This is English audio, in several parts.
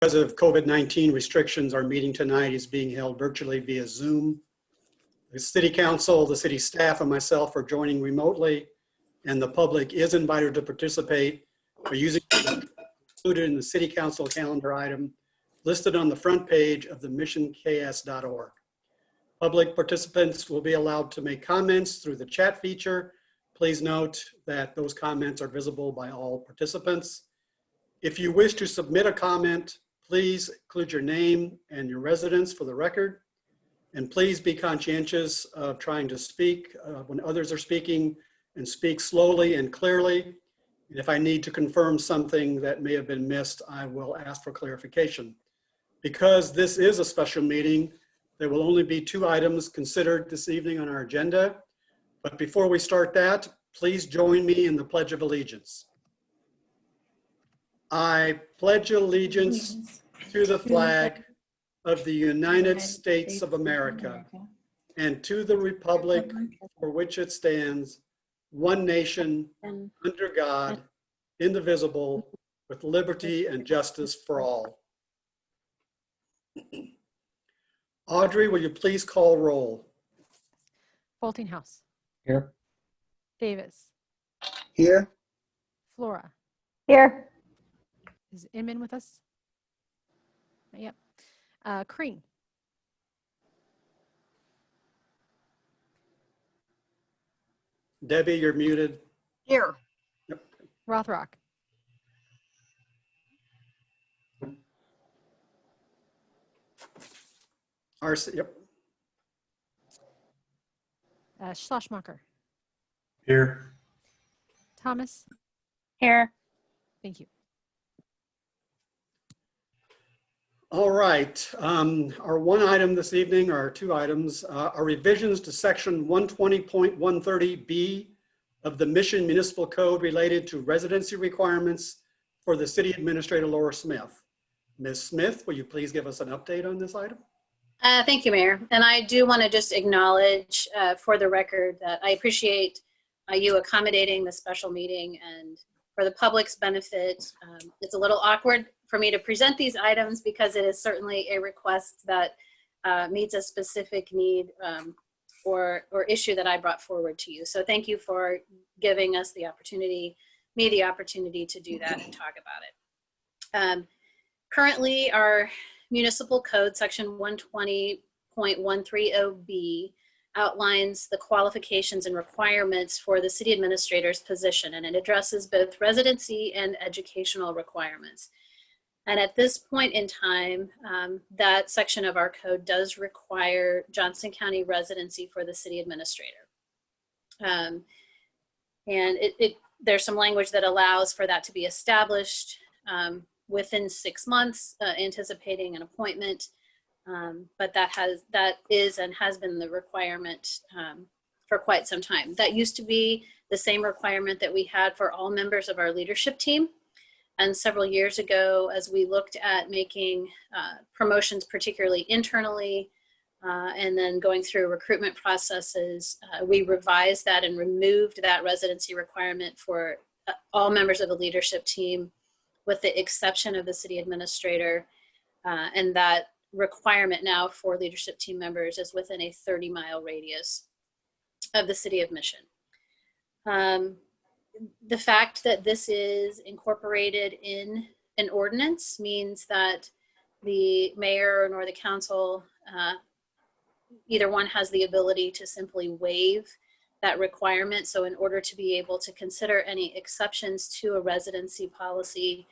Because of COVID-19 restrictions, our meeting tonight is being held virtually via Zoom. The City Council, the city staff, and myself are joining remotely, and the public is invited to participate by using included in the City Council calendar item listed on the front page of the missionks.org. Public participants will be allowed to make comments through the chat feature. Please note that those comments are visible by all participants. If you wish to submit a comment, please include your name and your residence for the record. And please be conscientious of trying to speak when others are speaking, and speak slowly and clearly. And if I need to confirm something that may have been missed, I will ask for clarification. Because this is a special meeting, there will only be 2 items considered this evening on our agenda. But before we start that, please join me in the Pledge of Allegiance. I pledge allegiance to the flag of the United States of America and to the republic for which it stands, one nation, under God, indivisible, with liberty and justice for all. Audrey, will you please call roll? Boltinghouse. Here. Davis. Here. Flora. Here. Is Inman with us? Yep. Crean. Debbie, you're muted. Here. Yep. Rothrock. RC, yep. Schlosmacher. Here. Thomas. Here. Thank you. All right, our one item this evening, or 2 items, are revisions to section 120.130B of the Mission Municipal Code related to residency requirements for the City Administrator Laura Smith. Ms. Smith, will you please give us an update on this item? Thank you, Mayor. And I do want to just acknowledge for the record that I appreciate you accommodating the special meeting, and for the public's benefit, it's a little awkward for me to present these items because it is certainly a request that meets a specific need or issue that I brought forward to you. So thank you for giving us the opportunity, me the opportunity to do that and talk about it. Currently, our Municipal Code section 120.130B outlines the qualifications and requirements for the city administrator's position, and it addresses both residency and educational requirements. And at this point in time, that section of our code does require Johnson County residency for the city administrator. And there's some language that allows for that to be established within 6 months, anticipating an appointment. But that is and has been the requirement for quite some time. That used to be the same requirement that we had for all members of our leadership team. And several years ago, as we looked at making promotions, particularly internally, and then going through recruitment processes, we revised that and removed that residency requirement for all members of the leadership team, with the exception of the city administrator. And that requirement now for leadership team members is within a 30-mile radius of the city of Mission. The fact that this is incorporated in an ordinance means that the mayor nor the council, either one has the ability to simply waive that requirement. So in order to be able to consider any exceptions to a residency policy,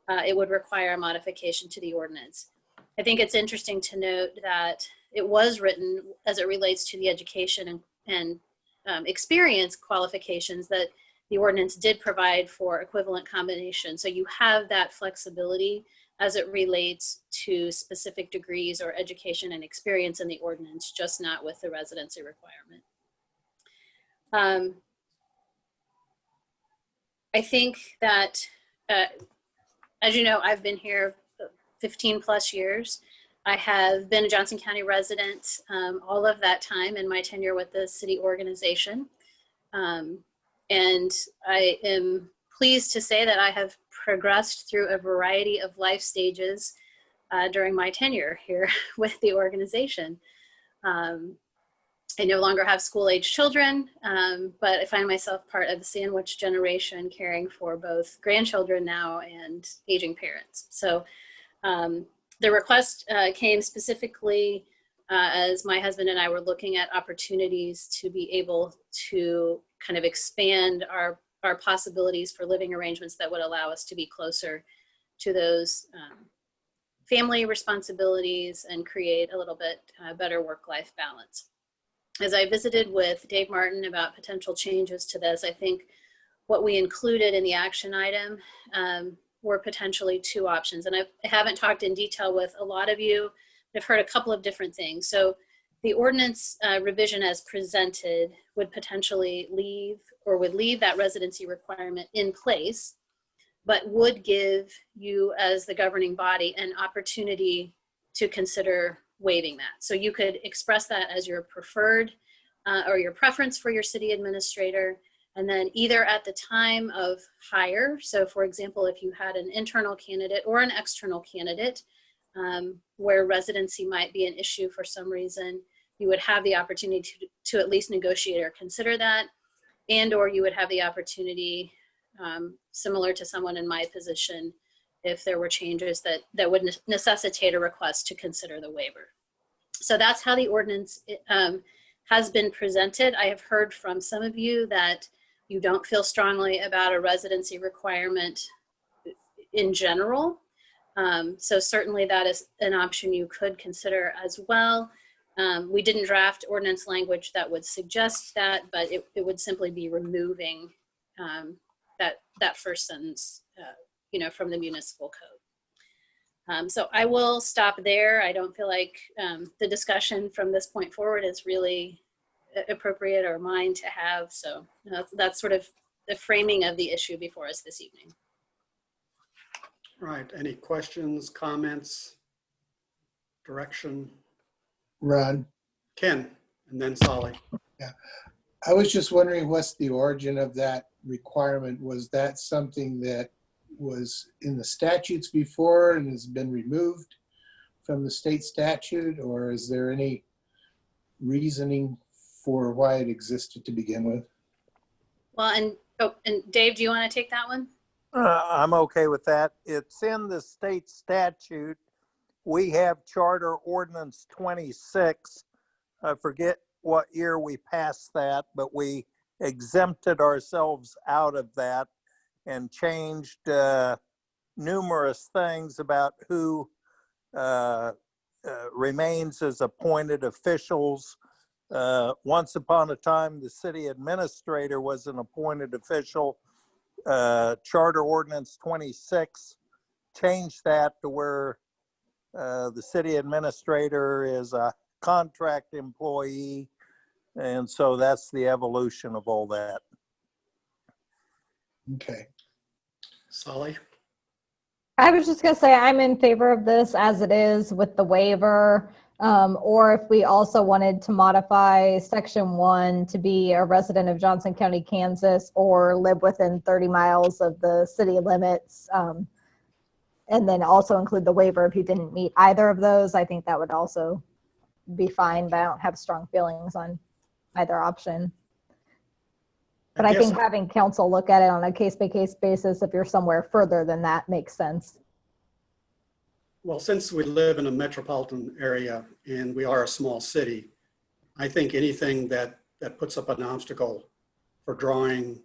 it would require a modification to the ordinance. I think it's interesting to note that it was written as it relates to the education and experience qualifications, that the ordinance did provide for equivalent combination. So you have that flexibility as it relates to specific degrees or education and experience in the ordinance, just not with the residency requirement. I think that, as you know, I've been here 15 plus years. I have been a Johnson County resident all of that time in my tenure with the city organization. And I am pleased to say that I have progressed through a variety of life stages during my tenure here with the organization. I no longer have school-age children, but I find myself part of the sandwich generation, caring for both grandchildren now and aging parents. So the request came specifically as my husband and I were looking at opportunities to be able to kind of expand our possibilities for living arrangements that would allow us to be closer to those family responsibilities and create a little bit better work-life balance. As I visited with Dave Martin about potential changes to this, I think what we included in the action item were potentially two options. And I haven't talked in detail with a lot of you. I've heard a couple of different things. So the ordinance revision as presented would potentially leave that residency requirement in place, but would give you as the governing body an opportunity to consider waiving that. So you could express that as your preferred or your preference for your city administrator. And then either at the time of hire, so for example, if you had an internal candidate or an external candidate where residency might be an issue for some reason, you would have the opportunity to at least negotiate or consider that. And or you would have the opportunity, similar to someone in my position, if there were changes that would necessitate a request to consider the waiver. So that's how the ordinance has been presented. I have heard from some of you that you don't feel strongly about a residency requirement in general. So certainly that is an option you could consider as well. We didn't draft ordinance language that would suggest that, but it would simply be removing that first sentence from the municipal code. So I will stop there. I don't feel like the discussion from this point forward is really appropriate or mine to have. So that's sort of the framing of the issue before us this evening. Right. Any questions, comments, direction? Ron, Ken, and then Solly. I was just wondering what's the origin of that requirement? Was that something that was in the statutes before and has been removed from the state statute, or is there any reasoning for why it existed to begin with? Well, and Dave, do you want to take that one? I'm okay with that. It's in the state statute. We have Charter Ordinance 26. I forget what year we passed that, but we exempted ourselves out of that and changed numerous things about who remains as appointed officials. Once upon a time, the city administrator was an appointed official. Charter Ordinance 26 changed that to where the city administrator is a contract employee. And so that's the evolution of all that. Okay. Solly? I was just going to say I'm in favor of this as it is with the waiver, or if we also wanted to modify Section 1 to be a resident of Johnson County, Kansas, or live within 30 miles of the city limits, and then also include the waiver if you didn't meet either of those, I think that would also be fine, but I don't have strong feelings on either option. But I think having council look at it on a case-by-case basis, if you're somewhere further than that, makes sense. Well, since we live in a metropolitan area and we are a small city, I think anything that puts up an obstacle for drawing,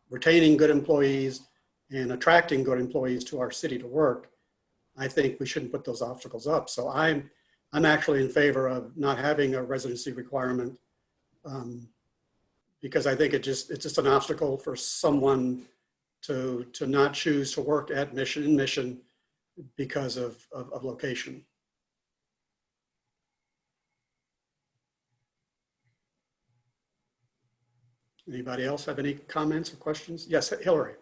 retaining good employees and attracting good employees to our city to work, I think we shouldn't put those obstacles up. So I'm actually in favor of not having a residency requirement because I think it's just an obstacle for someone to not choose to work at Mission because of location. Anybody else have any comments or questions? Yes, Hillary.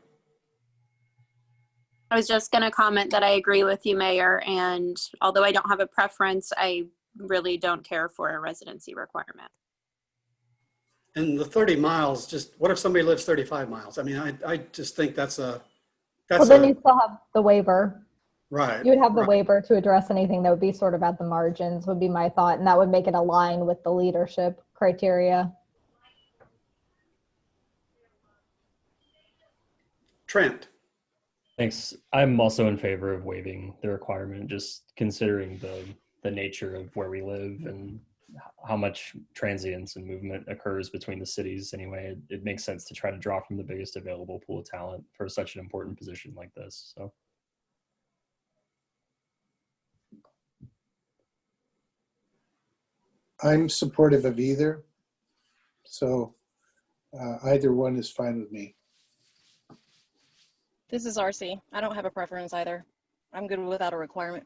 I was just going to comment that I agree with you, Mayor, and although I don't have a preference, I really don't care for a residency requirement. And the 30 miles, just what if somebody lives 35 miles? I mean, I just think that's Well, then you still have the waiver. Right. You would have the right. waiver to address anything that would be sort of at the margins, would be my thought, and that would make it align with the leadership criteria. Trent. Thanks. I'm also in favor of waiving the requirement, just considering the nature of where we live and how much transience and movement occurs between the cities. Anyway, it makes sense to try to draw from the biggest available pool of talent for such an important position like this. So. I'm supportive of either. So either one is fine with me. This is RC. I don't have a preference either. I'm good without a requirement.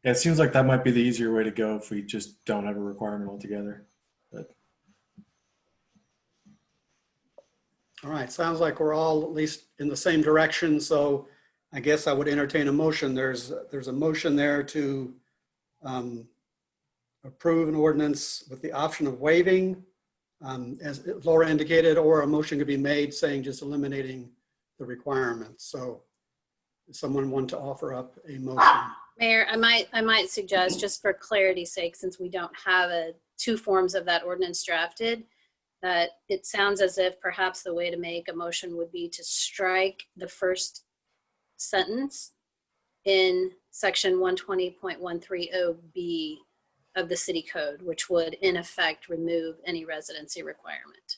Yeah, it seems like that might be the easier way to go if we just don't have a requirement altogether. But All right, sounds like we're all at least in the same direction, so I guess I would entertain a motion. There's a motion there to approve an ordinance with the option of waiving, as Laura indicated, or a motion could be made saying just eliminating the requirements. So if someone want to offer up a motion. Mayor, I might suggest, just for clarity's sake, since we don't have two forms of that ordinance drafted, that it sounds as if perhaps the way to make a motion would be to strike the first sentence in section 120.130B of the city code, which would in effect remove any residency requirement.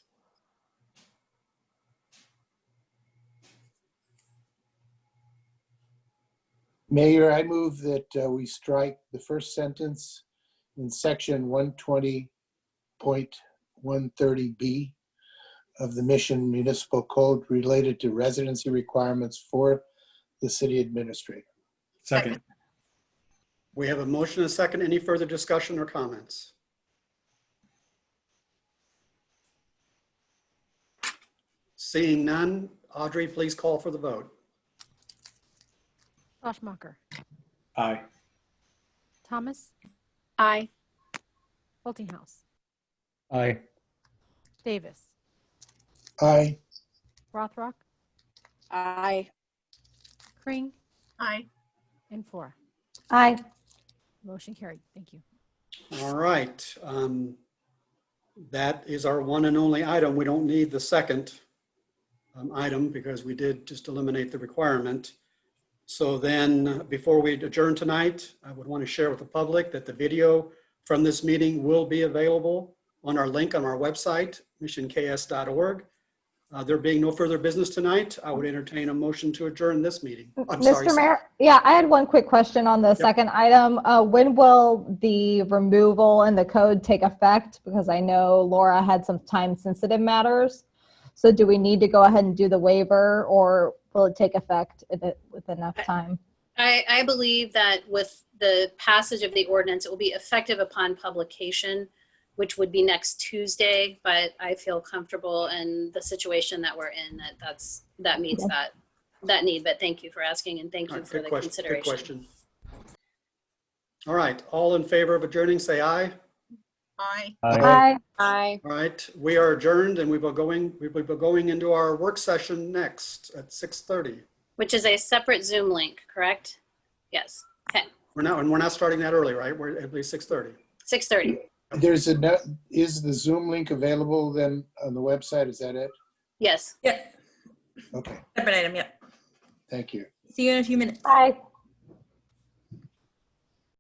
Mayor, I move that we strike the first sentence in section 120.130B of the Mission Municipal Code related to residency requirements for the city administrator. second. We have a motion and a second. Any further discussion or comments? Seeing none, Audrey, please call for the vote. Schlosmacher, Aye. Thomas, Aye. Boltinghouse, Aye. Davis, Aye. Rothrock, Aye. Kring, Aye. and Flora. Aye. Motion carried. Thank you. All right. That is our one and only item. We don't need the second item because we did just eliminate the requirement. So then before we adjourn tonight, I would want to share with the public that the video from this meeting will be available on our link on our website, missionks.org. There being no further business tonight, I would entertain a motion to adjourn this meeting. I'm sorry. Mr. Mayor, yeah, I had one quick question on the second item. When will the removal in the code take effect? Because I know Laura had some time-sensitive matters. So do we need to go ahead and do the waiver, or will it take effect with enough time? I believe that with the passage of the ordinance, it will be effective upon publication, which would be next Tuesday, but I feel comfortable in the situation that we're in that meets that need. But thank you for asking, and thank you for the consideration. Good question. All right, all in favor of adjourning, say aye. Aye. Aye. Aye. All right, we are adjourned and we will be going into our work session next at 6:30. Which is a separate Zoom link, correct? Yes. Okay. We're not starting that early, right? We're at least 6:30. 6:30. Is the Zoom link available then on the website? Is that it? Yes. Yep. Okay, Separate item, yep. thank you. See you in a few minutes. Aye.